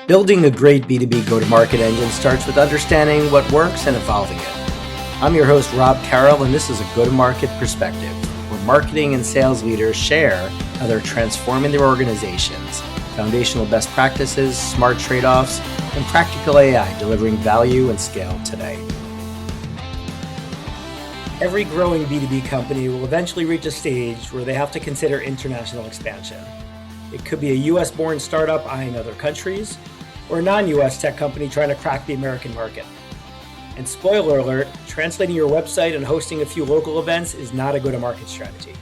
Building a great B2B go-to-market engine starts with understanding what works and evolving it. I'm your host, Rob Carroll, and this is a go-to-market perspective, where marketing and sales leaders share how they're transforming their organizations, foundational best practices, smart trade-offs, and practical AI delivering value and scale today. Every growing B2B company will eventually reach a stage where they have to consider international expansion. It could be a US-born startup eyeing other countries, or a non-US tech company trying to crack the American market. And spoiler alert, translating your website and hosting a few local events is not a go-to-market strategy.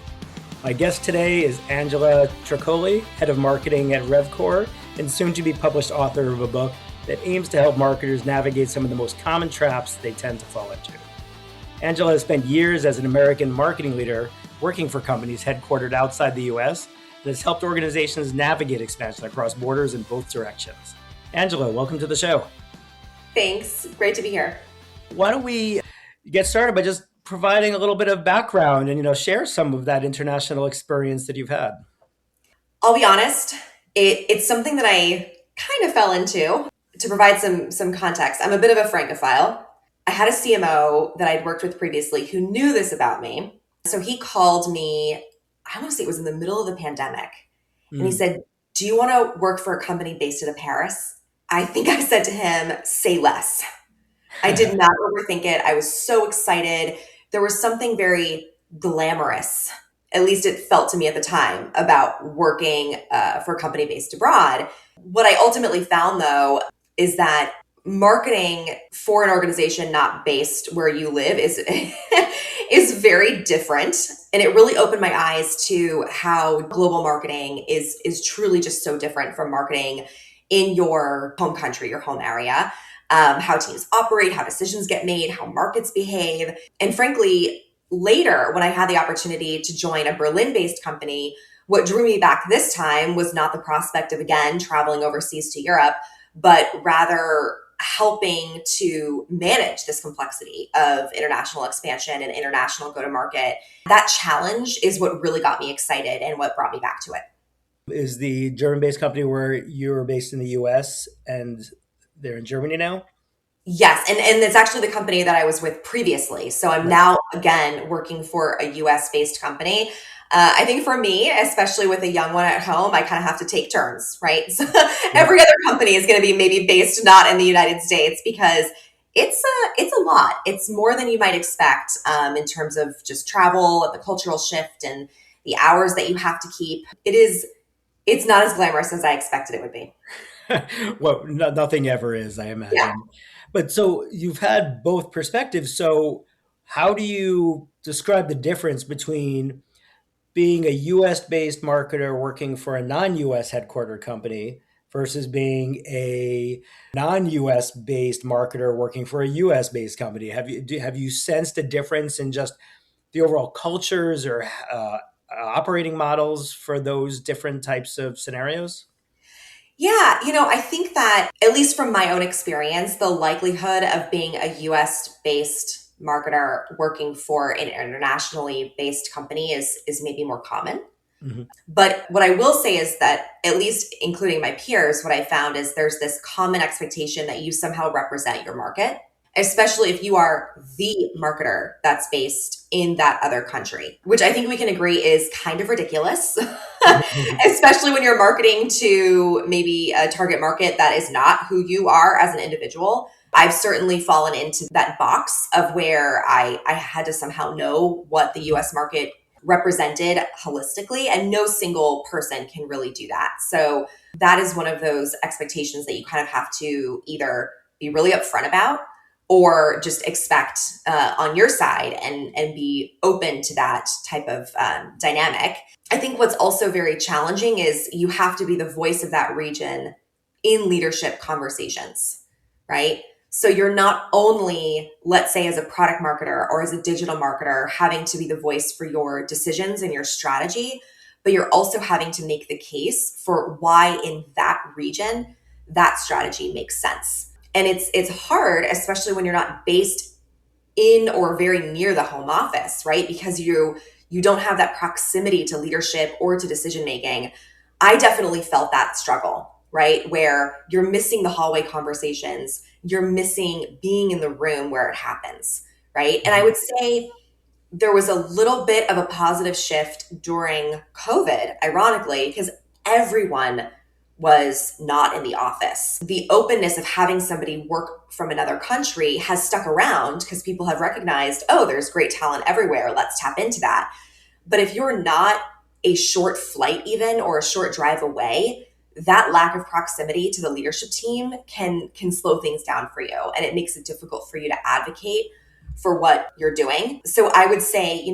My guest today is Angela Troccoli, head of marketing at Revecore, and soon-to-be published author of a book that aims to help marketers navigate some of the most common traps they tend to fall into. Angela has spent years as an American marketing leader working for companies headquartered outside the US and has helped organizations navigate expansion across borders in both directions. Angela, welcome to the show. Thanks. Great to be here. Why don't we get started by just providing a little bit of background and share some of that international experience that you've had? I'll be honest, it's something that I kind of fell into. To provide some context, I'm a bit of a francophile. I had a CMO that I'd worked with previously who knew this about me. So he called me, I want to say it was in the middle of the pandemic. And he said, "Do you want to work for a company based out of Paris?" I think I said to him, "Say less." I did not overthink it. I was so excited. There was something very glamorous, at least it felt to me at the time, about working for a company based abroad. What I ultimately found, though, is that marketing for an organization not based where you live is very different. And it really opened my eyes to how global marketing is truly just so different from marketing in your home country, your home area, how teams operate, how decisions get made, how markets behave. And frankly, later, when I had the opportunity to join a Berlin-based company, what drew me back this time was not the prospect of, again, traveling overseas to Europe, but rather helping to manage this complexity of international expansion and international go-to-market. That challenge is what really got me excited and what brought me back to it. Is the German-based company where you're based in the US and they're in Germany now? Yes, and it's actually the company that I was with previously. So I'm now, again, working for a US-based company. I think for me, especially with a young one at home, I kind of have to take turns, right? So every other company is going to be maybe based not in the United States because it's a lot. It's more than you might expect in terms of just travel, the cultural shift, and the hours that you have to keep. It's not as glamorous as I expected it would be. Well, nothing ever is, I imagine. Yeah. But so you've had both perspectives. So how do you describe the difference between being a US-based marketer working for a non-US headquartered company versus being a non-US based marketer working for a US-based company? Have you sensed a difference in just the overall cultures or operating models for those different types of scenarios? Yeah, I think that at least from my own experience, the likelihood of being a US based marketer working for an internationally based company is maybe more common. Mm-hmm. But what I will say is that, at least including my peers, what I found is there's this common expectation that you somehow represent your market, especially if you are the marketer that's based in that other country, which I think we can agree is kind of ridiculous, especially when you're marketing to maybe a target market that is not who you are as an individual. I've certainly fallen into that box of where I had to somehow know what the US market represented holistically, and no single person can really do that. So that is one of those expectations that you kind of have to either be really upfront about or just expect on your side and be open to that type of dynamic. I think what's also very challenging is you have to be the voice of that region in leadership conversations, right? So you're not only, let's say, as a product marketer or as a digital marketer, having to be the voice for your decisions and your strategy, but you're also having to make the case for why in that region that strategy makes sense. And it's hard, especially when you're not based in or very near the home office, right? Because you don't have that proximity to leadership or to decision making. I definitely felt that struggle, right? Where you're missing the hallway conversations, you're missing being in the room where it happens, right? And I would say there was a little bit of a positive shift during COVID, ironically, because everyone was not in the office. The openness of having somebody work from another country has stuck around because people have recognized, oh, there's great talent everywhere. Let's tap into that. But if you're not a short flight even or a short drive away, that lack of proximity to the leadership team can slow things down for you. And it makes it difficult for you to advocate for what you're doing. So I would say,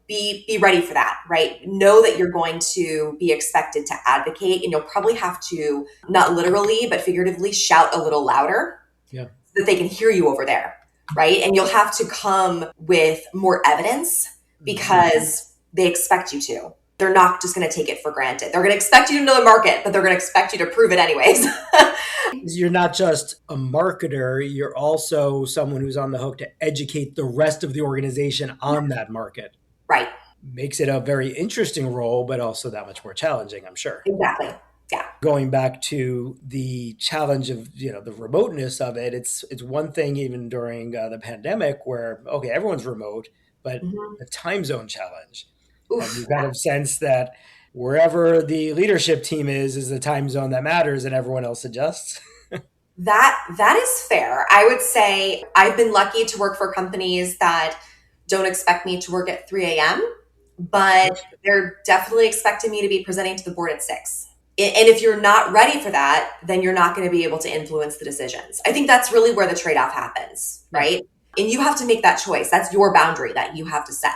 be ready for that, right? Know that you're going to be expected to advocate, and you'll probably have to, not literally, but figuratively, shout a little louder so that they can hear you over there, right? And you'll have to come with more evidence because they expect you to. They're not just going to take it for granted. They're going to expect you to know the market, but they're going to expect you to prove it anyways. You're not just a marketer, you're also someone who's on the hook to educate the rest of the organization on that market. Right. Makes it a very interesting role, but also that much more challenging, I'm sure. Exactly. Yeah. Going back to the challenge of, the remoteness of it, it's one thing even during the pandemic where, okay, everyone's remote, but the time zone challenge. Have you kind of sense that wherever the leadership team is the time zone that matters and everyone else adjusts? That is fair. I would say I've been lucky to work for companies that don't expect me to work at 3 a.m., but they're definitely expecting me to be presenting to the board at 6. And if you're not ready for that, then you're not going to be able to influence the decisions. I think that's really where the trade-off happens, right? And you have to make that choice. That's your boundary that you have to set.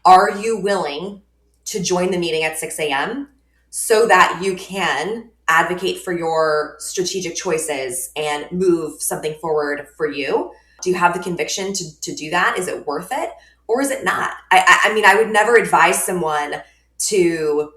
Are you willing to join the meeting at 6 a.m. so that you can advocate for your strategic choices and move something forward for you? Do you have the conviction to do that? Is it worth it or is it not? I mean, I would never advise someone to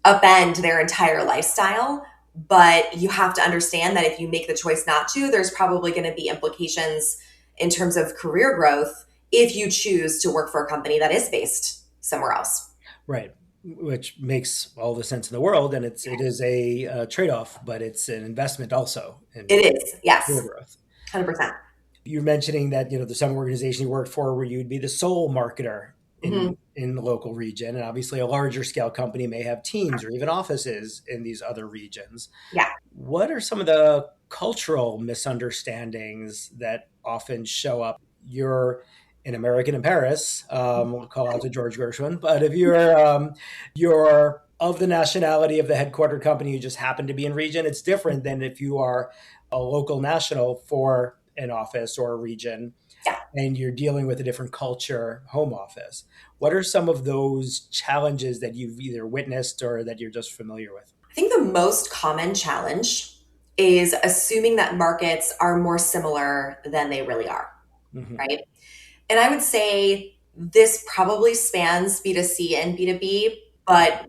upend their entire lifestyle, but you have to understand that if you make the choice not to, there's probably going to be implications in terms of career growth if you choose to work for a company that is based somewhere else. Right. Which makes all the sense in the world. And it is a trade-off, but it's an investment also. It is. Yes. Career growth. 100%. You're mentioning that, there's some organization you worked for where you'd be the sole marketer in the local region. And obviously a larger scale company may have teams or even offices in these other regions. Yeah. What are some of the cultural misunderstandings that often show up? You're an American in Paris, we'll call out to George Gershwin, but if you're of the nationality of the headquartered company, you just happen to be in region, it's different than if you are a local national for an office or a region and you're dealing with a different culture, home office. What are some of those challenges that you've either witnessed or that you're just familiar with? I think the most common challenge is assuming that markets are more similar than they really are, right? And I would say this probably spans B2C and B2B, but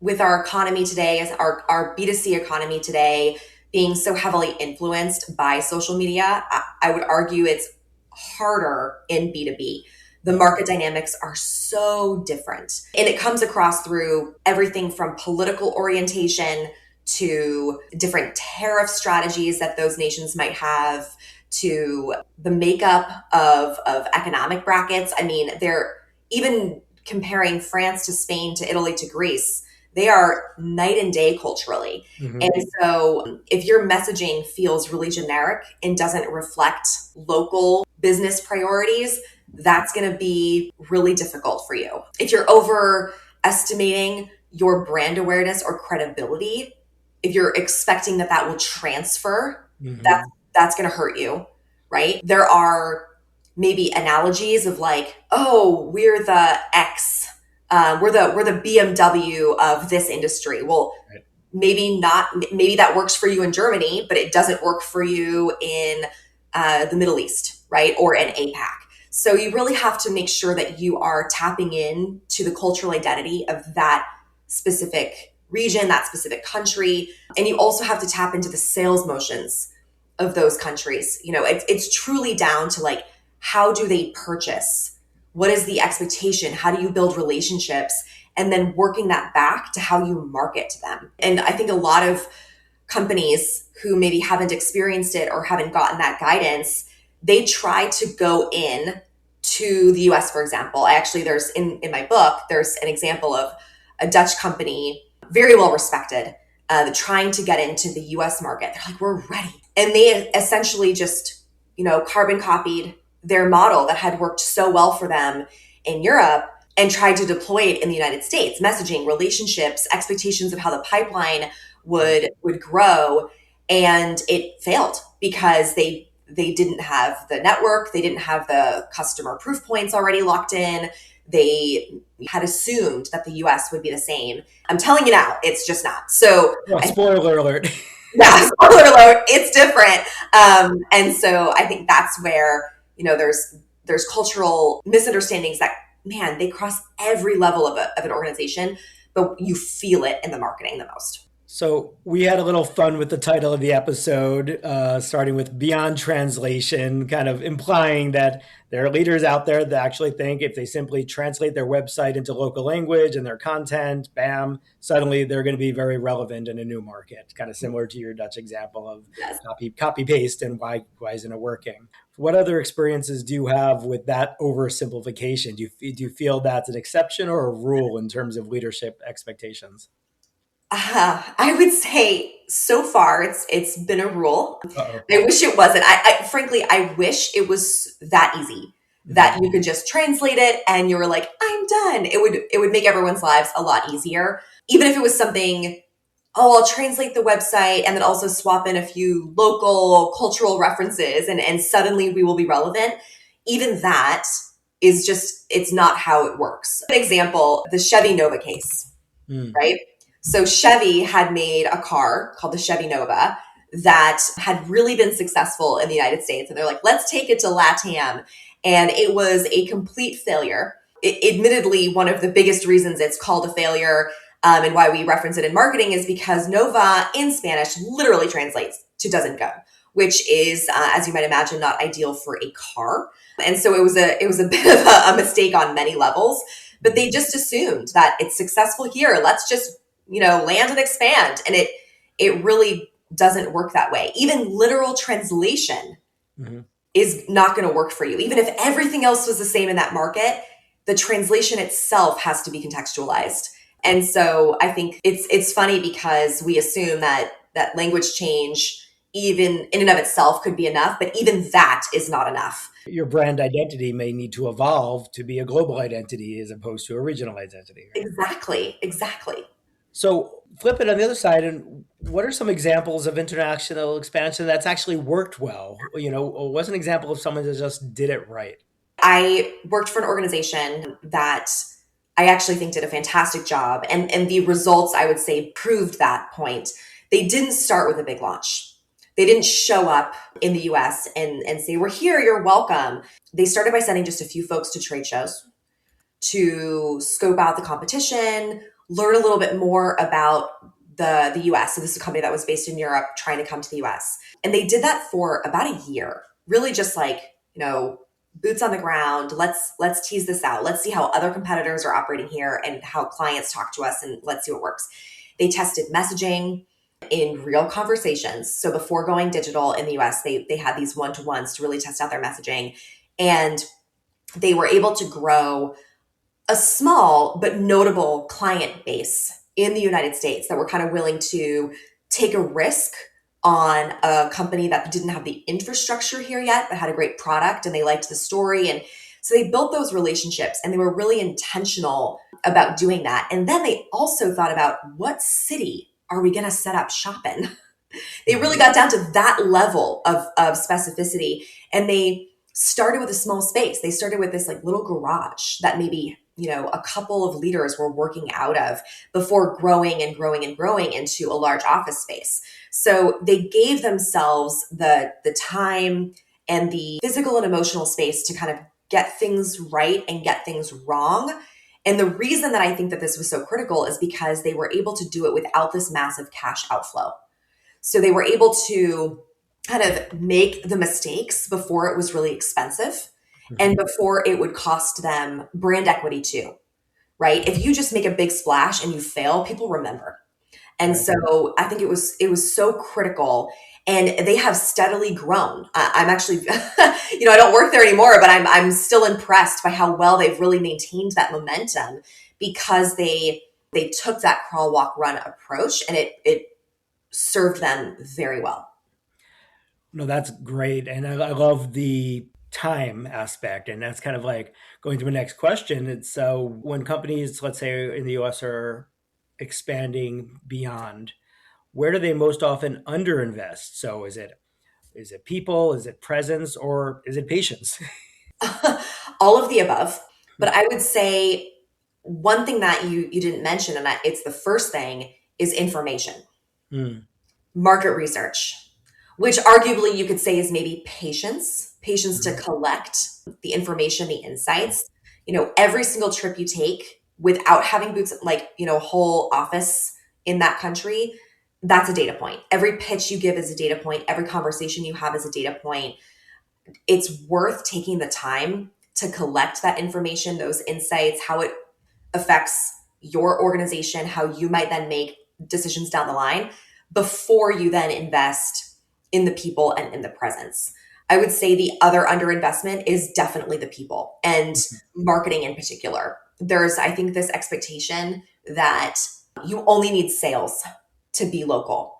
with our economy today, as our B2C economy today being so heavily influenced by social media, I would argue it's harder in B2B. The market dynamics are so different. And it comes across through everything from political orientation to different tariff strategies that those nations might have, to the makeup of economic brackets. I mean, they're even comparing France to Spain to Italy to Greece. They are night and day culturally. And so if your messaging feels really generic and doesn't reflect local business priorities, that's going to be really difficult for you. If you're overestimating your brand awareness or credibility, if you're expecting that will transfer, that's going to hurt you, right? There are maybe analogies of like, oh, we're the X, we're the BMW of this industry. Well, maybe not. Maybe that works for you in Germany, but it doesn't work for you in the Middle East, right? Or in APAC. So you really have to make sure that you are tapping in to the cultural identity of that specific region, that specific country. And you also have to tap into the sales motions of those countries. It's truly down to like, how do they purchase? What is the expectation? How do you build relationships? And then working that back to how you market to them. And I think a lot of companies who maybe haven't experienced it or haven't gotten that guidance, they try to go in to the US, for example. There's in my book, there's an example of a Dutch company, very well respected, trying to get into the US market. They're like, we're ready. And they essentially just, carbon copied their model that had worked so well for them in Europe and tried to deploy it in the United States. Messaging, relationships, expectations of how the pipeline would grow. And it failed because they didn't have the network. They didn't have the customer proof points already locked in. They had assumed that the US would be the same. I'm telling you now, it's just not. So, spoiler alert. Yeah, spoiler alert, it's different. And so I think that's where, there's cultural misunderstandings that, man, they cross every level of an organization, but you feel it in the marketing the most. So we had a little fun with the title of the episode, starting with Beyond Translation, kind of implying that there are leaders out there that actually think if they simply translate their website into local language and their content, bam, suddenly they're going to be very relevant in a new market, kind of similar to your Dutch example of Yes. copy paste and why isn't it working? What other experiences do you have with that oversimplification? Do you feel that's an exception or a rule in terms of leadership expectations? I would say so far it's been a rule. Uh-oh. I wish it wasn't. Frankly, I wish it was that easy that you could just translate it and you were like, I'm done. It would make everyone's lives a lot easier. Even if it was something, I'll translate the website and then also swap in a few local cultural references and suddenly we will be relevant. Even that is just, it's not how it works. An example, the Chevy Nova case, right? So Chevy had made a car called the Chevy Nova that had really been successful in the United States. And they're like, let's take it to LATAM. And it was a complete failure. Admittedly, one of the biggest reasons it's called a failure and why we reference it in marketing is because Nova in Spanish literally translates to doesn't go, which is, as you might imagine, not ideal for a car. And so it was a bit of a mistake on many levels, but they just assumed that it's successful here. Let's just land and expand. And it really doesn't work that way. Even literal translation is not going to work for you. Even if everything else was the same in that market, the translation itself has to be contextualized. And so I think it's funny because we assume that language change, even in and of itself, could be enough, but even that is not enough. Your brand identity may need to evolve to be a global identity as opposed to a regional identity. Right? Exactly. So flip it on the other side, and what are some examples of international expansion that's actually worked well? What's an example of someone that just did it right? I worked for an organization that I actually think did a fantastic job. And the results, I would say, proved that point. They didn't start with a big launch. They didn't show up in the US and say, we're here, you're welcome. They started by sending just a few folks to trade shows to scope out the competition, learn a little bit more about the US. So this is a company that was based in Europe trying to come to the US. And they did that for about a year, really just like, boots on the ground. Let's tease this out. Let's see how other competitors are operating here and how clients talk to us, and let's see what works. They tested messaging in real conversations. So before going digital in the US, they had these one-to-ones to really test out their messaging. And they were able to grow a small but notable client base in the United States that were kind of willing to take a risk on a company that didn't have the infrastructure here yet, but had a great product and they liked the story. And so they built those relationships and they were really intentional about doing that. And then they also thought about what city are we going to set up shop in? They really got down to that level of specificity. And they started with a small space. They started with this like little garage that maybe, a couple of leaders were working out of before growing and growing and growing into a large office space. So they gave themselves the time and the physical and emotional space to kind of get things right and get things wrong. And the reason that I think that this was so critical is because they were able to do it without this massive cash outflow. So they were able to kind of make the mistakes before it was really expensive and before it would cost them brand equity too, right? If you just make a big splash and you fail, people remember. And Right. so I think it was so critical, and they have steadily grown. I'm actually, I don't work there anymore, but I'm still impressed by how well they've really maintained that momentum, because they took that crawl, walk, run approach, and it served them very well. No, that's great. And I love the time aspect. And that's kind of like going to my next question. It's so when companies, let's say in the US, are expanding beyond, where do they most often underinvest? So is it people, is it presence, or is it patience? All of the above. But I would say one thing that you didn't mention, and it's the first thing, is information, Hmm. market research, which arguably you could say is maybe patience to collect the information, the insights. Every single trip you take without having boots, like, a whole office in that country, that's a data point. Every pitch you give is a data point. Every conversation you have is a data point. It's worth taking the time to collect that information, those insights, how it affects your organization, how you might then make decisions down the line before you then invest in the people and in the presence. I would say the other underinvestment is definitely the people and marketing in particular. There's, I think, this expectation that you only need sales to be local,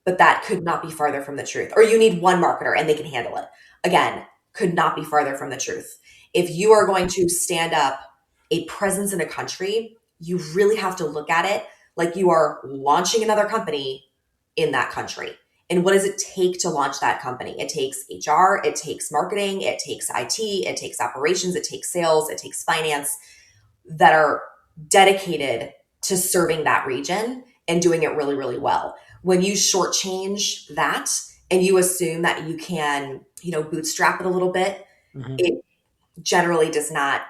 but that could not be farther from the truth. Or you need one marketer and they can handle it. Again, could not be farther from the truth. If you are going to stand up a presence in a country, you really have to look at it like you are launching another company in that country. And what does it take to launch that company? It takes HR, it takes marketing, it takes IT, it takes operations, it takes sales, it takes finance that are dedicated to serving that region and doing it really, really well. When you shortchange that and you assume that you can, bootstrap it a little bit, Hmm. it generally does not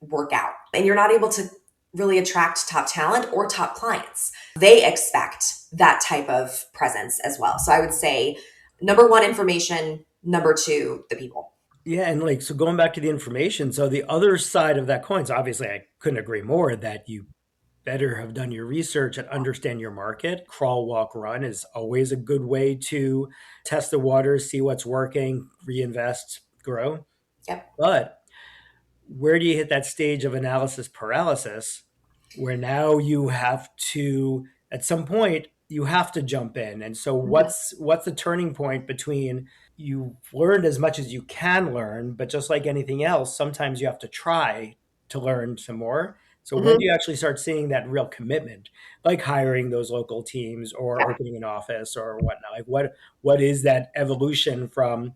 work out. And you're not able to really attract top talent or top clients. They expect that type of presence as well. So I would say number one, information. Number two, the people. Yeah, and like so going back to the information, so the other side of that coin, so obviously I couldn't agree more that you better have done your research and understand your market. Crawl, walk, run is always a good way to test the waters, see what's working, reinvest, grow. Yep. But where do you hit that stage of analysis paralysis where now you have to, at some point you have to jump in? And so Mhm. what's the turning point between you've learned as much as you can learn, but just like anything else, sometimes you have to try to learn some more. So when do Mhm. you actually start seeing that real commitment, like hiring those local teams or Yeah. opening an office or whatnot? Like what is that evolution from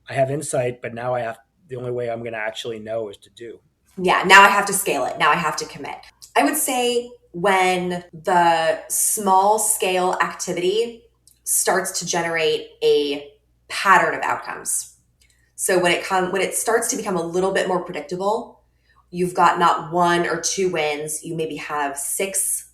I have insight, but now I have the only way I'm going to actually know is to do. Yeah. Now I have to scale it. Now I have to commit. I would say when the small scale activity starts to generate a pattern of outcomes. So when it starts to become a little bit more predictable, you've got not one or two wins, you maybe have six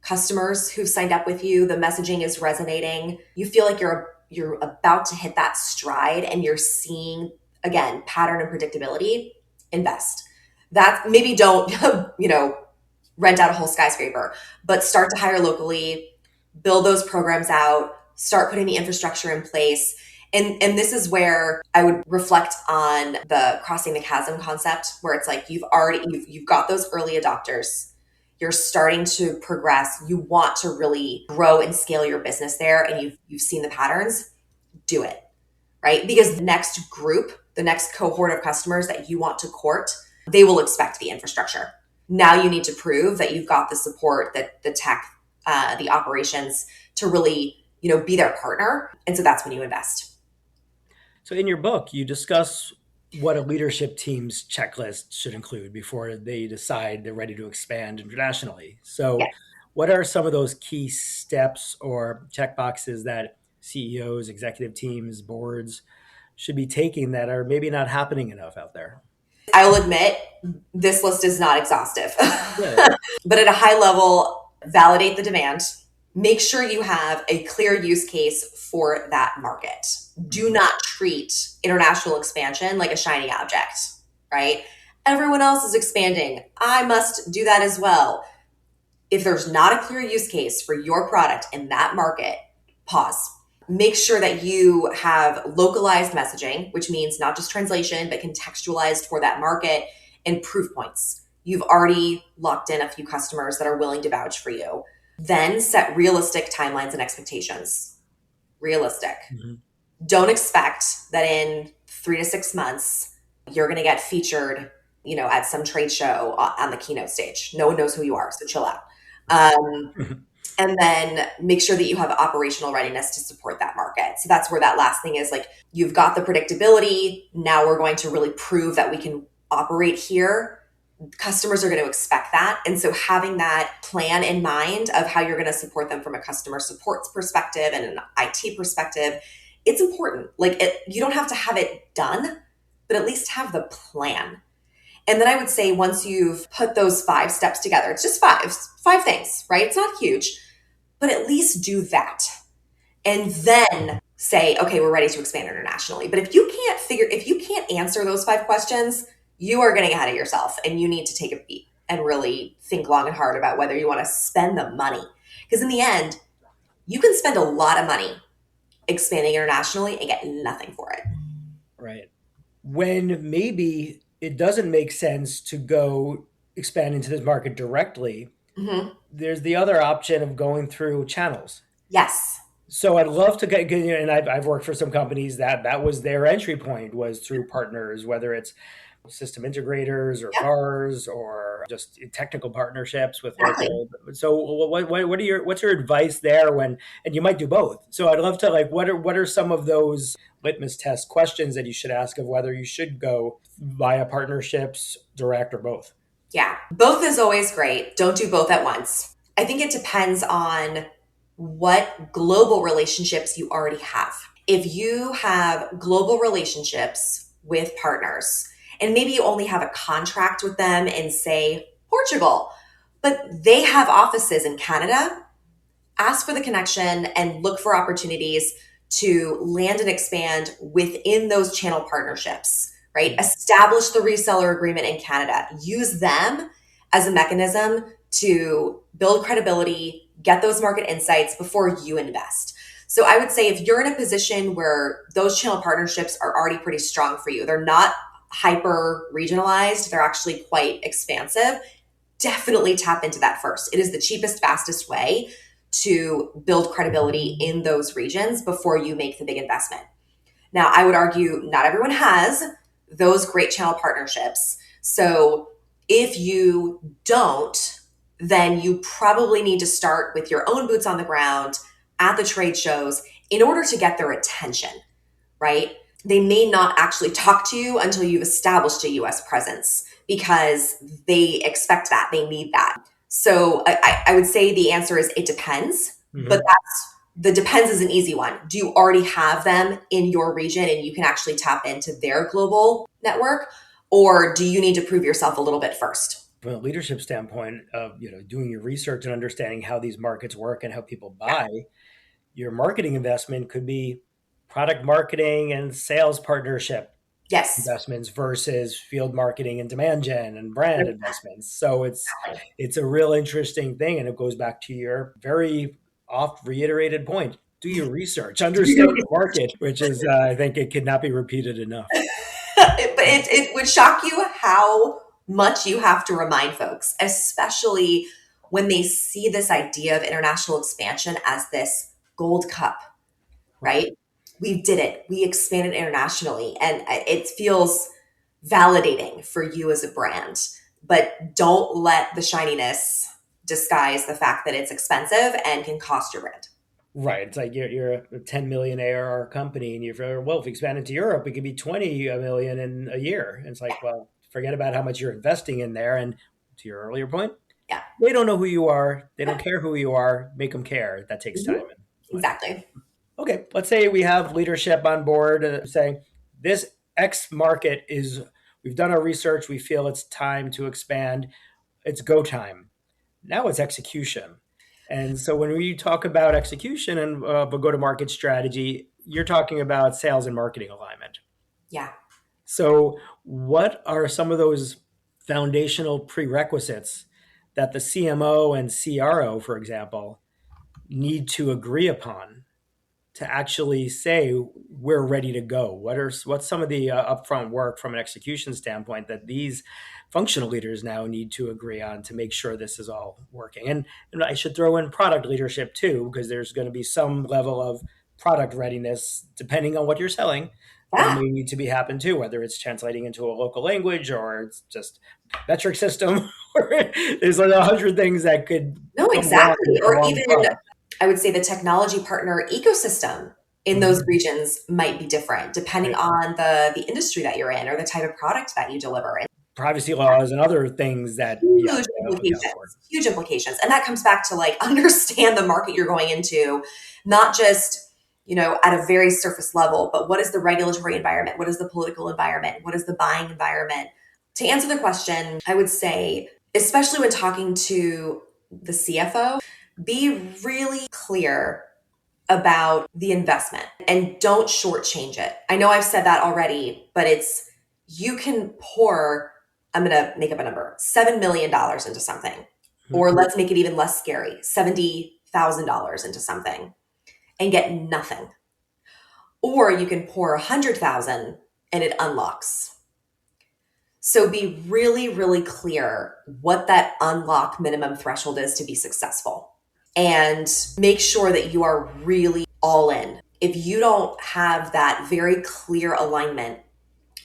customers who've signed up with you, the messaging is resonating. You feel like you're about to hit that stride and you're seeing again pattern and predictability, invest. That maybe don't rent out a whole skyscraper, but start to hire locally, build those programs out, start putting the infrastructure in place. And this is where I would reflect on the crossing the chasm concept, where it's like you've got those early adopters. You're starting to progress. You want to really grow and scale your business there, and you've seen the patterns. Do it, right? Because the next group, the next cohort of customers that you want to court, they will expect the infrastructure. Now you need to prove that you've got the support, that the tech, the operations to really, be their partner. And so that's when you invest. So in your book, you discuss what a leadership team's checklist should include before they decide they're ready to expand internationally. So what are some of those key steps or check boxes that CEOs, executive teams, boards should be taking that are maybe not happening enough out there? I'll admit this list is not exhaustive, Yeah. but at a high level, validate the demand. Make sure you have a clear use case for that market. Do Mhm. not treat international expansion like a shiny object, right? Everyone else is expanding. I must do that as well. If there's not a clear use case for your product in that market, pause. Make sure that you have localized messaging, which means not just translation, but contextualized for that market, and proof points. You've already locked in a few customers that are willing to vouch for you. Then set realistic timelines and expectations. Realistic. Mm-hmm. Don't expect that in 3 to 6 months, you're going to get featured, at some trade show on the keynote stage. No one knows who you are, so chill out. And then make sure that you have operational readiness to support that market. So that's where that last thing is, like, you've got the predictability. Now we're going to really prove that we can operate here. Customers are going to expect that. And so having that plan in mind of how you're going to support them from a customer support perspective and an IT perspective, it's important. You don't have to have it done, but at least have the plan. And then I would say once you've put those 5 steps together, it's just five things, right? It's not huge, but at least do that. And then say, okay, we're ready to expand internationally. But if you can't answer those 5 questions, you are getting ahead of yourself, and you need to take a beat and really think long and hard about whether you want to spend the money. Because in the end, you can spend a lot of money expanding internationally and get nothing for it. Right. When maybe it doesn't make sense to go expand into this market directly, Mm-hmm. there's the other option of going through channels. Yes. So I'd love to get, and I've worked for some companies that was their entry point, was through partners, whether it's system integrators or Yep. VARs or just technical partnerships with Exactly. local. So what's your advice there and you might do both. So I'd love to, like, what are some of those litmus test questions that you should ask of whether you should go via partnerships, direct, or both? Yeah. Both is always great. Don't do both at once. I think it depends on what global relationships you already have. If you have global relationships with partners, and maybe you only have a contract with them in, say, Portugal, but they have offices in Canada, ask for the connection and look for opportunities to land and expand within those channel partnerships, right? Establish the reseller agreement in Canada. Use them as a mechanism to build credibility, get those market insights before you invest. So I would say if you're in a position where those channel partnerships are already pretty strong for you, they're not hyper regionalized, they're actually quite expansive, definitely tap into that first. It is the cheapest, fastest way to build credibility in those regions before you make the big investment. Now, I would argue not everyone has those great channel partnerships. So if you don't, then you probably need to start with your own boots on the ground at the trade shows in order to get their attention, right? They may not actually talk to you until you've established a US presence because they expect that, they need that. So I would say the answer is it depends, but the depends is an easy one. Do you already have them in your region and you can actually tap into their global network? Or do you need to prove yourself a little bit first? From a leadership standpoint of doing your research and understanding how these markets work and how people buy, your marketing investment could be product marketing and sales partnership Yes. investments versus field marketing and demand gen and brand investments. So it's a real interesting thing, and it goes back to your very oft reiterated point: do your research, understand the market, which is I think it could not be repeated enough. But it would shock you how much you have to remind folks, especially when they see this idea of international expansion as this gold cup, right? We did it. We expanded internationally, and it feels validating for you as a brand. But don't let the shininess disguise the fact that it's expensive and can cost your brand. Right. It's like you're a 10 million ARR company, and you're, well, if we expand into Europe, it could be 20 million in a year. And it's like, well, forget about how much you're investing in there. And to your earlier point, Yeah. they don't know who you are. They don't care who you are. Make them care. That takes time. Exactly. Okay. Let's say we have leadership on board saying this X market we've done our research. We feel it's time to expand. It's go time. Now it's execution. And so when we talk about execution and a go-to-market strategy, you're talking about sales and marketing alignment. Yeah. So what are some of those foundational prerequisites that the CMO and CRO, for example, need to agree upon to actually say we're ready to go? What's some of the upfront work from an execution standpoint that these functional leaders now need to agree on to make sure this is all working? And I should throw in product leadership too, because there's going to be some level of product readiness depending on what you're selling that Yeah. may need to be happen too, whether it's translating into a local language or it's just metric system. There's like 100 things that could No, go wrong exactly. Or along even, the product. I would say the technology partner ecosystem in those Mhm. regions might be different depending Right. on the industry that you're in or the type of product that you deliver. And Privacy laws and other things that you have huge to account for. implications, huge implications. And that comes back to like understand the market you're going into, not just, at a very surface level, but what is the regulatory environment? What is the political environment? What is the buying environment? To answer the question, I would say, especially when talking to the CFO, be really clear about the investment and don't shortchange it. I know I've said that already, but you can pour, I'm going to make up a number, $7 million into something, or let's make it even less scary, $70,000 into something and get nothing. Or you can pour 100,000 and it unlocks. So be really, really clear what that unlock minimum threshold is to be successful. And make sure that you are really all in. If you don't have that very clear alignment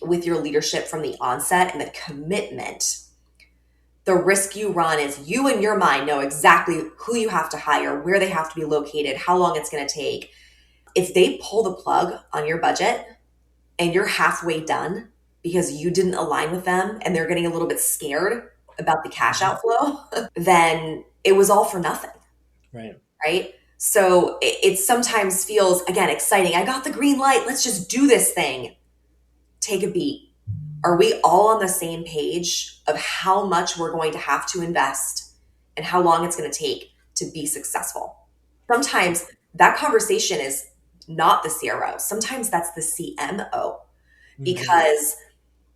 with your leadership from the onset and the commitment, the risk you run is you in your mind know exactly who you have to hire, where they have to be located, how long it's going to take. If they pull the plug on your budget and you're halfway done because you didn't align with them and they're getting a little bit scared about the cash outflow, then it was all for nothing. Right. Right? So it sometimes feels, again, exciting. I got the green light. Let's just do this thing. Take a beat. Are we all on the same page of how much we're going to have to invest and how long it's going to take to be successful? Sometimes that conversation is not the CRO. Sometimes that's the CMO because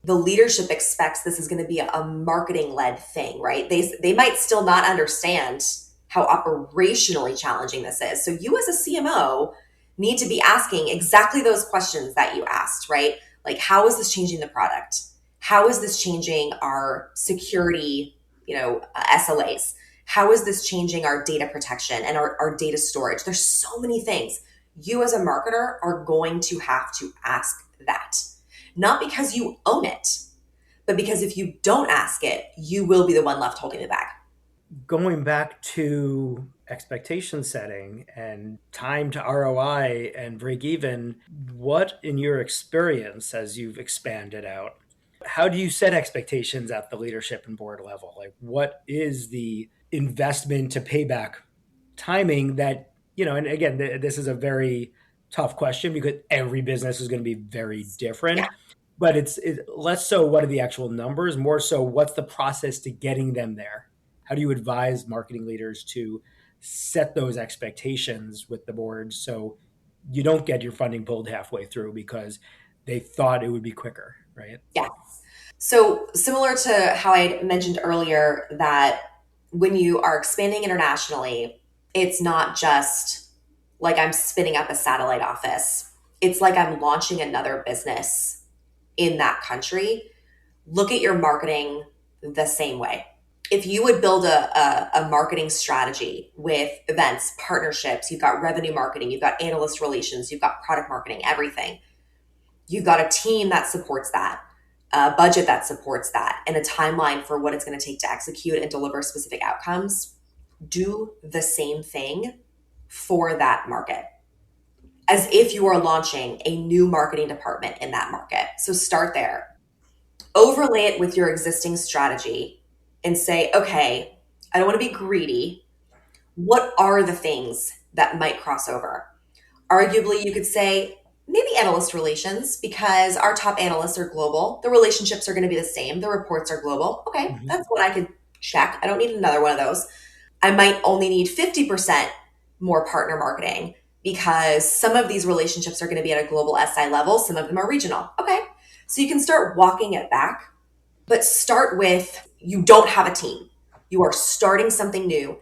the leadership expects this is going to be a marketing led thing, right? They might still not understand how operationally challenging this is. So you as a CMO need to be asking exactly those questions that you asked, right? Like, how is this changing the product? How is this changing our security, SLAs? How is this changing our data protection and our data storage? There's so many things. You as a marketer are going to have to ask that. Not because you own it, but because if you don't ask it, you will be the one left holding the bag. Going back to expectation setting and time to ROI and break even, what in your experience as you've expanded out, how do you set expectations at the leadership and board level? Like what is the investment to payback timing that, and again, this is a very tough question because every business is going to be very Yeah. different. But it's less so what are the actual numbers, more so what's the process to getting them there? How do you advise marketing leaders to set those expectations with the board so you don't get your funding pulled halfway through because they thought it would be quicker, right? Yeah. So similar to how I mentioned earlier that when you are expanding internationally, it's not just like I'm spinning up a satellite office. It's like I'm launching another business in that country. Look at your marketing the same way. If you would build a marketing strategy with events, partnerships, you've got revenue marketing, you've got analyst relations, you've got product marketing, everything. You've got a team that supports that, a budget that supports that, and a timeline for what it's going to take to execute and deliver specific outcomes. Do the same thing for that market as if you are launching a new marketing department in that market. So start there. Overlay it with your existing strategy and say, okay, I don't want to be greedy. What are the things that might cross over? Arguably, you could say maybe analyst relations because our top analysts are global. The relationships are going to be the same. The reports are global. Okay, Mm-hmm. that's what I could check. I don't need another one of those. I might only need 50% more partner marketing because some of these relationships are going to be at a global SI level. Some of them are regional. Okay, so you can start walking it back, but start with you don't have a team. You are starting something new,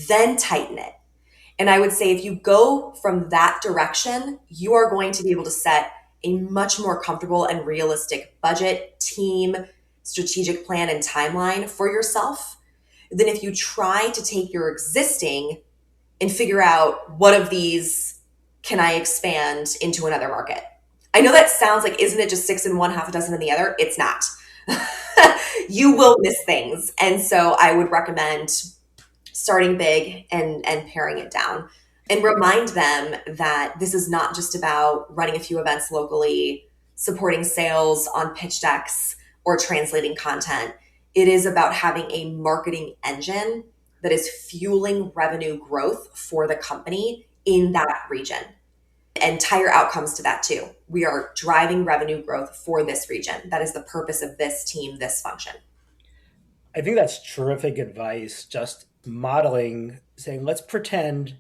then tighten it. And I would say if you go from that direction, you are going to be able to set a much more comfortable and realistic budget, team, strategic plan, and timeline for yourself than if you try to take your existing and figure out what of these can I expand into another market. I know that sounds like, isn't it just six in one, half a dozen in the other? It's not. You will miss things. And so I would recommend starting big and paring it down and remind them that this is not just about running a few events locally, supporting sales on pitch decks, or translating content. It is about having a marketing engine that is fueling revenue growth for the company in that region, and tie your outcomes to that too. We are driving revenue growth for this region. That is the purpose of this team, this function. I think that's terrific advice. Just modeling, saying, let's pretend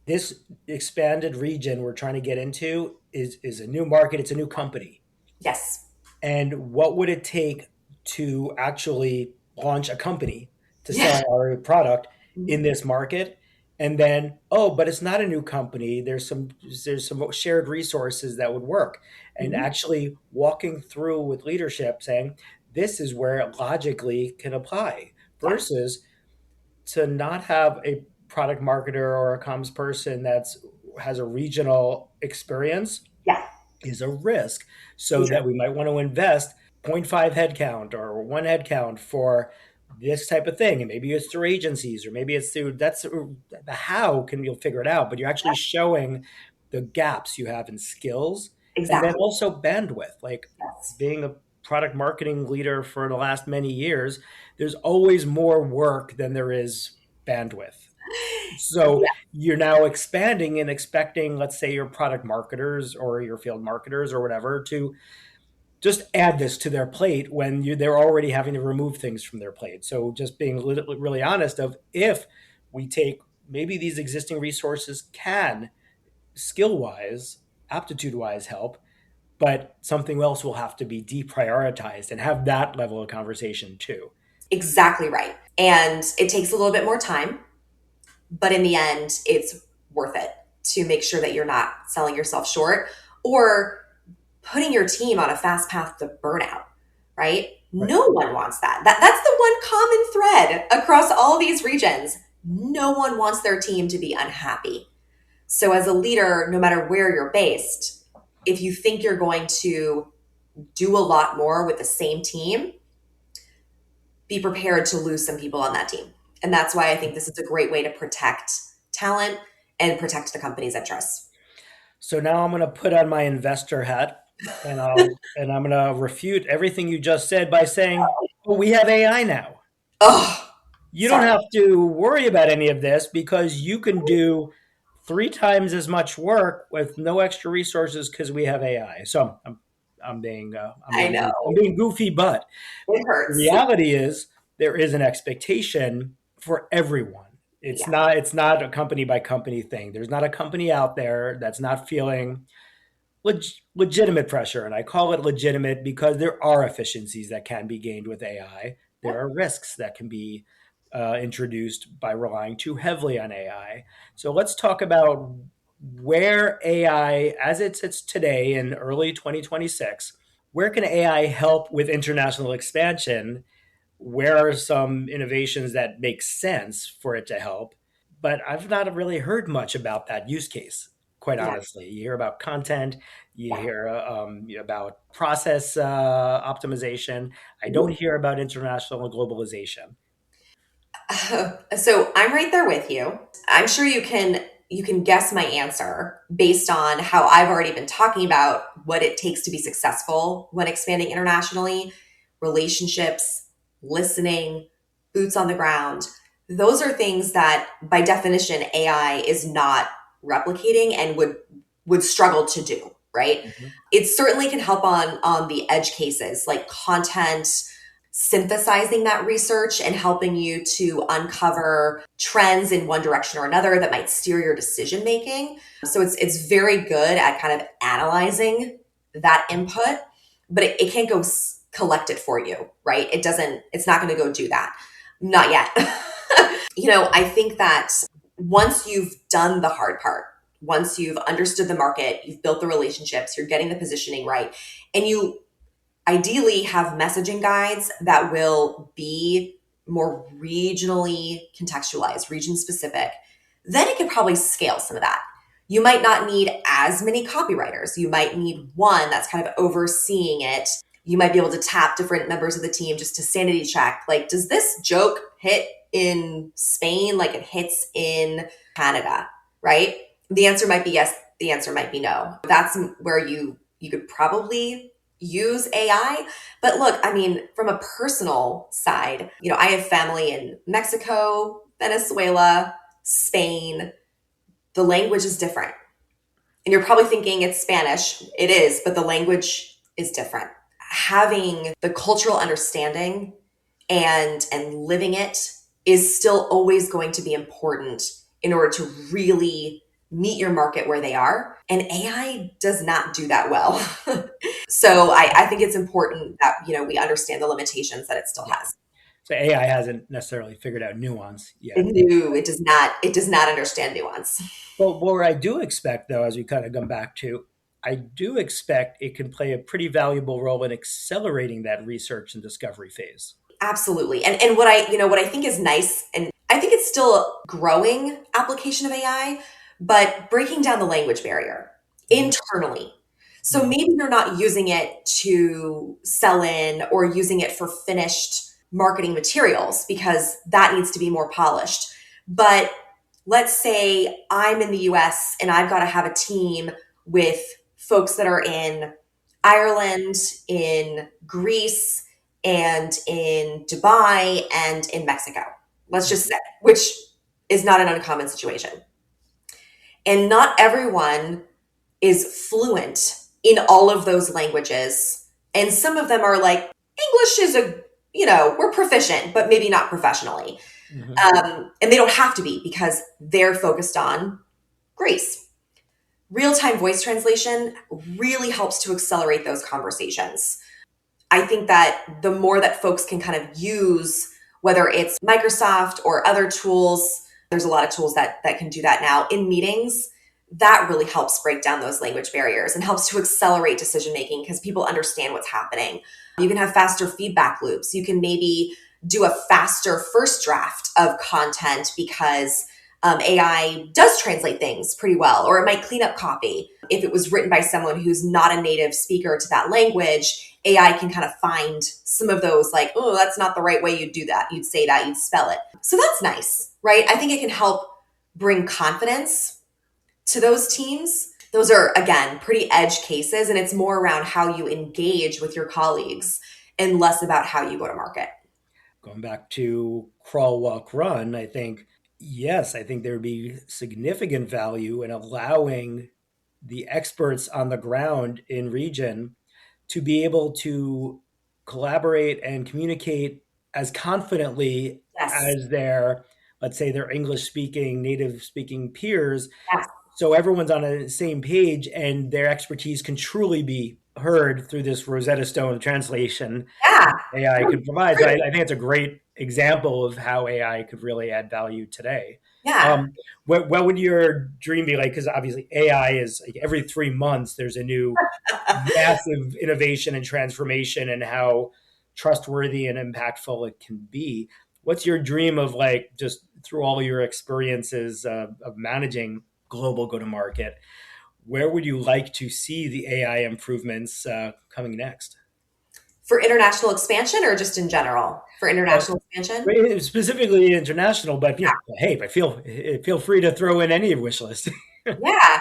this expanded region we're trying to get into is a new market, it's a new company. Yes. And what would it take to actually launch a company to Yeah. sell our product in Mhm. this market? And then, oh, but it's not a new company. There's some shared resources that would work. And Mhm. actually walking through with leadership saying, this is where it logically can apply Yeah. versus to not have a product marketer or a comms person that's has a regional experience Yeah. is a risk, So so true. that we might want to invest zero point 0.5 headcount or one headcount for this type of thing. And maybe it's through agencies or maybe it's through that's the how can you'll figure it out, but you're actually showing the gaps you have in skills and then Exactly. also bandwidth. Like Yes. being a product marketing leader for the last many years, there's always more work than there is bandwidth. So Yeah. you're now expanding and expecting, let's say, your product marketers or your field marketers or whatever to just add this to their plate when they're already having to remove things from their plate. So just being really honest of if we take maybe these existing resources can skill wise, aptitude wise help, but something else will have to be deprioritized and have that level of conversation too. Exactly right. And it takes a little bit more time, but in the end, it's worth it to make sure that you're not selling yourself short or putting your team on a fast path to burnout, right? Right. No one wants that. That's the one common thread across all these regions. No one wants their team to be unhappy. So as a leader, no matter where you're based, if you think you're going to do a lot more with the same team, be prepared to lose some people on that team. And that's why I think this is a great way to protect talent and protect the company's interests. So now I'm going to put on my investor hat and I'm going to refute everything you just said by saying, "Oh, we have AI now. Oh, You don't sorry. have to worry about any of this because you can do three times as much work with no extra resources because we have AI." So I know. I'm being goofy, but It the hurts. reality is there is an expectation for everyone. Yeah. It's not a company by company thing. There's not a company out there that's not feeling legitimate pressure. And I call it legitimate because there are efficiencies that can be gained with AI. There Yep. are risks that can be introduced by relying too heavily on AI. So let's talk about where AI, as it sits today in early 2026, where can AI help with international expansion? Where are some innovations that make sense for it to help? But I've not really heard much about that use case, quite Yeah. honestly. You hear about content, you Yeah. hear about process optimization. I don't Mhm. hear about international globalization. So I'm right there with you. I'm sure you can guess my answer based on how I've already been talking about what it takes to be successful when expanding internationally, relationships, listening, boots on the ground. Those are things that by definition AI is not replicating and would struggle to do, right? Mhm. It certainly can help on the edge cases like content, synthesizing that research and helping you to uncover trends in one direction or another that might steer your decision making. So it's very good at kind of analyzing that input, but it can't go collect it for you, right? It's not going to go do that. Not yet. I think that once you've done the hard part, once you've understood the market, you've built the relationships, you're getting the positioning right, and you ideally have messaging guides that will be more regionally contextualized, region specific, then it could probably scale some of that. You might not need as many copywriters. You might need one that's kind of overseeing it. You might be able to tap different members of the team just to sanity check. Like, does this joke hit in Spain like it hits in Canada, right? The answer might be yes. The answer might be no. That's where you could probably use AI. But look, I mean, from a personal side, I have family in Mexico, Venezuela, Spain. The language is different. And you're probably thinking it's Spanish. It is, but the language is different. Having the cultural understanding and living it is still always going to be important in order to really meet your market where they are. And AI does not do that well. So I think it's important that, we understand the limitations that it still has. So AI hasn't necessarily figured out nuance yet. No, it does not understand nuance. But what I do expect, though, as we kind of come back to, I do expect it can play a pretty valuable role in accelerating that research and discovery phase. Absolutely. And what I think is nice, and I think it's still a growing application of AI, but breaking down the language barrier internally. So maybe you're not using it to sell in or using it for finished marketing materials because that needs to be more polished. But let's say I'm in the US and I've got to have a team with folks that are in Ireland, in Greece, and in Dubai and in Mexico. Let's just say, which is not an uncommon situation. And not everyone is fluent in all of those languages. And some of them are like, English is we're proficient, but maybe not professionally. And they don't have to be because they're focused on Greece. Real-time voice translation really helps to accelerate those conversations. I think that the more that folks can kind of use, whether it's Microsoft or other tools, there's a lot of tools that can do that now in meetings, that really helps break down those language barriers and helps to accelerate decision making because people understand what's happening. You can have faster feedback loops. You can maybe do a faster first draft of content because AI does translate things pretty well, or it might clean up copy. If it was written by someone who's not a native speaker to that language, AI can kind of find some of those like, oh, that's not the right way you'd do that. You'd say that, you'd spell it. So that's nice, right? I think it can help bring confidence to those teams. Those are, again, pretty edge cases, and it's more around how you engage with your colleagues and less about how you go to market. Going back to crawl, walk, run, I think, yes, I think there would be significant value in allowing the experts on the ground in region to be able to collaborate and communicate as confidently Yes. as their, let's say, their English speaking, native speaking peers. Yes. So everyone's on the same page and their expertise can truly be heard through this Rosetta Stone translation Yeah. AI could provide. So I think it's a great example of how AI could really add value today. Yeah. What would your dream be like? Because obviously AI is like every 3 months there's a new massive innovation and transformation and how trustworthy and impactful it can be. What's your dream of like just through all your experiences of managing global go-to-market? Where would you like to see the AI improvements coming next? For international expansion or just in general? For Uh, international expansion? Specifically international, but hey, but feel free to throw in any wish list. Yeah.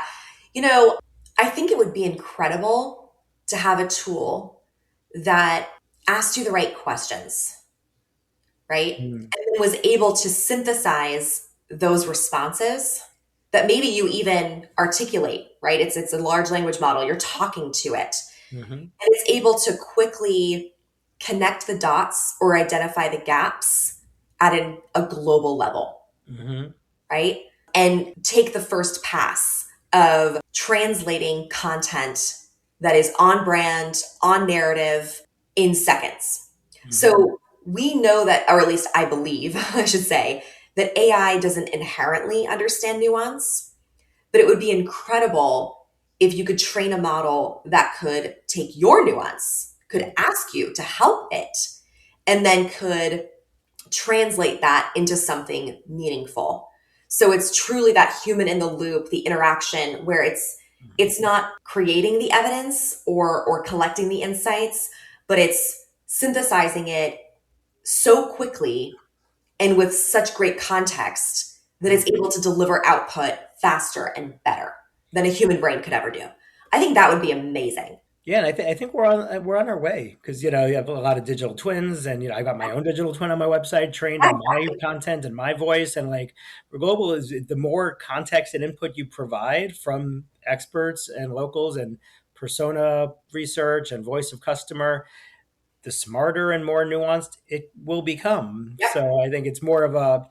I think it would be incredible to have a tool that asked you the right questions, right? Mm, And was able to synthesize those responses that maybe you even articulate, right? It's a large language model. You're talking to it. mhm, And it's able to quickly connect the dots or identify the gaps at a global level, mhm, right? And take the first pass of translating content that is on brand, on narrative in seconds. mhm, So we know that, or at least I believe, I should say, that AI doesn't inherently understand nuance, but it would be incredible if you could train a model that could take your nuance, could ask you to help it, and then could translate that into something meaningful. So it's truly that human in the loop, the interaction where it's not creating the evidence or collecting the insights, but it's synthesizing it so quickly and with such great context that it's able to deliver output faster and better than a human brain could ever do. I think that would be amazing. Yeah, and I think we're on our way because you have a lot of digital twins, and I got my own digital twin on my website trained on my content and my voice, and like Global is the more context and input you provide from experts and locals and persona research and voice of customer, the smarter and more nuanced it will become. Yep. So I think it's more of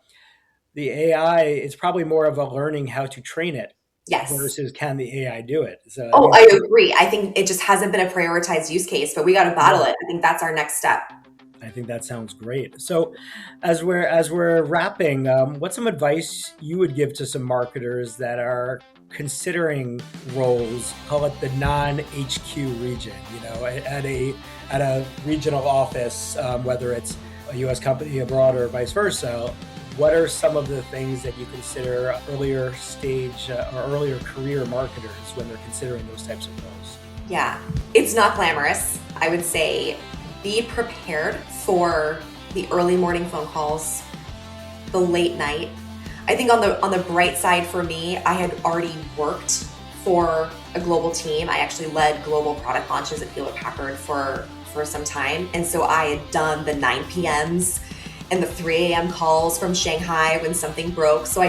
the AI. It's probably more of a learning how to train it. Yes. Versus can the AI do it? So I agree. I think it just hasn't been a prioritized use case, but we got to battle it. I think that's our next step. I think that sounds great. So, as we're wrapping, what's some advice you would give to some marketers that are considering roles, call it the non-HQ region, at a regional office, whether it's a U.S. company abroad or vice versa? What are some of the things that you consider earlier stage or earlier career marketers when they're considering those types of roles? Yeah, it's not glamorous. I would say be prepared for the early morning phone calls, the late night. I think on the bright side for me, I had already worked for a global team. I actually led global product launches at Hewlett Packard for some time. And so I had done the 9 p.m.s and the 3 a.m. calls from Shanghai when something broke. So I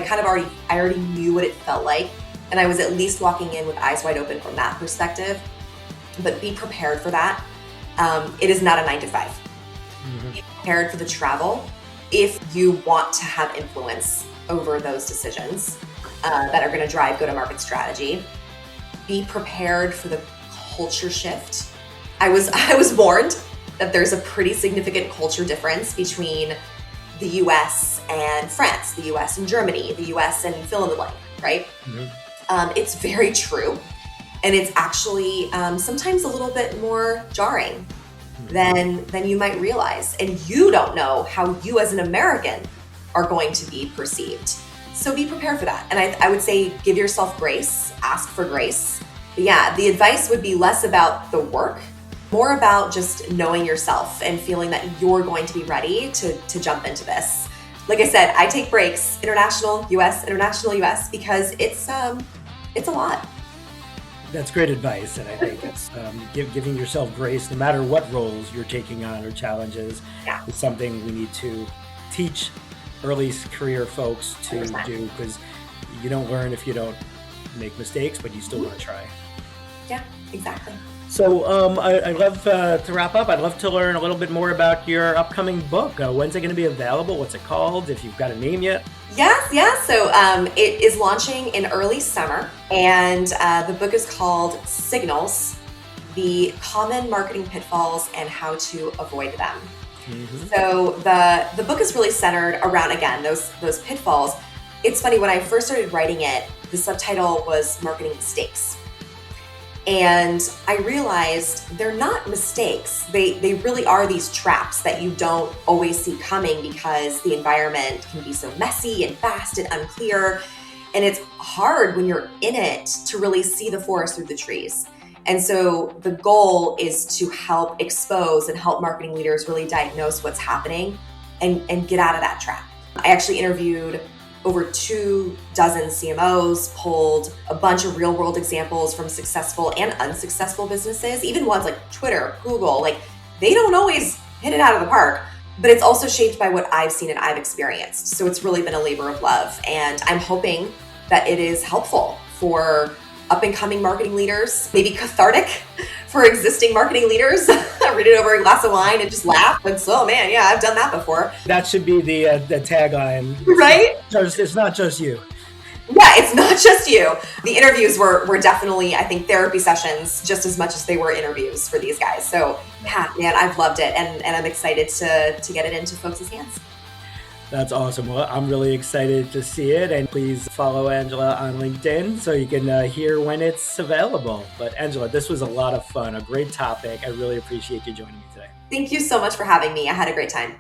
already knew what it felt like. And I was at least walking in with eyes wide open from that perspective. But be prepared for that. It is not a 9 to 5. Mm-hmm. Be prepared for the travel if you want to have influence over those decisions that are going to drive go-to-market strategy. Be prepared for the culture shift. I was warned that there's a pretty significant culture difference between the US and France, the US and Germany, the US and fill in the blank, right? Mm-hmm. It's very true. And it's actually sometimes a little bit more jarring than you might realize. And you don't know how you as an American are going to be perceived. So be prepared for that. And I would say give yourself grace, ask for grace. But yeah, the advice would be less about the work, more about just knowing yourself and feeling that you're going to be ready to jump into this. Like I said, I take breaks, international US, because it's a lot. That's great advice, and I think it's giving yourself grace, no matter what roles you're taking on or challenges, is something we need to teach early career folks to 100%. Do, because you don't learn if you don't make mistakes, but you still want to try. Yeah, exactly. So I'd love to wrap up. I'd love to learn a little bit more about your upcoming book. When's it going to be available? What's it called? If you've got a name yet? Yes. So it is launching in early summer, and the book is called Signals: The Common Marketing Pitfalls and How to Avoid Them. Mm-hmm. So the book is really centered around, again, those pitfalls. It's funny, when I first started writing it, the subtitle was Marketing Mistakes. And I realized they're not mistakes. They really are these traps that you don't always see coming because the environment can be so messy and fast and unclear. And it's hard when you're in it to really see the forest through the trees. And so the goal is to help expose and help marketing leaders really diagnose what's happening and get out of that trap. I actually interviewed over 24 CMOs, pulled a bunch of real world examples from successful and unsuccessful businesses, even ones like Twitter, Google. Like, they don't always hit it out of the park, but it's also shaped by what I've seen and I've experienced. So it's really been a labor of love. And I'm hoping that it is helpful for up and coming marketing leaders, maybe cathartic for existing marketing leaders. Read it over a glass of wine and just laugh. And so, man, yeah, I've done that before. That should be the tagline. Right? It's not just you. Yeah, it's not just you. The interviews were definitely, I think, therapy sessions just as much as they were interviews for these guys. So yeah, man, I've loved it, and I'm excited to get it into folks' hands. That's awesome. Well, I'm really excited to see it, and please follow Angela on LinkedIn so you can hear when it's available. But Angela, this was a lot of fun, a great topic. I really appreciate you joining me today. Thank you so much for having me. I had a great time.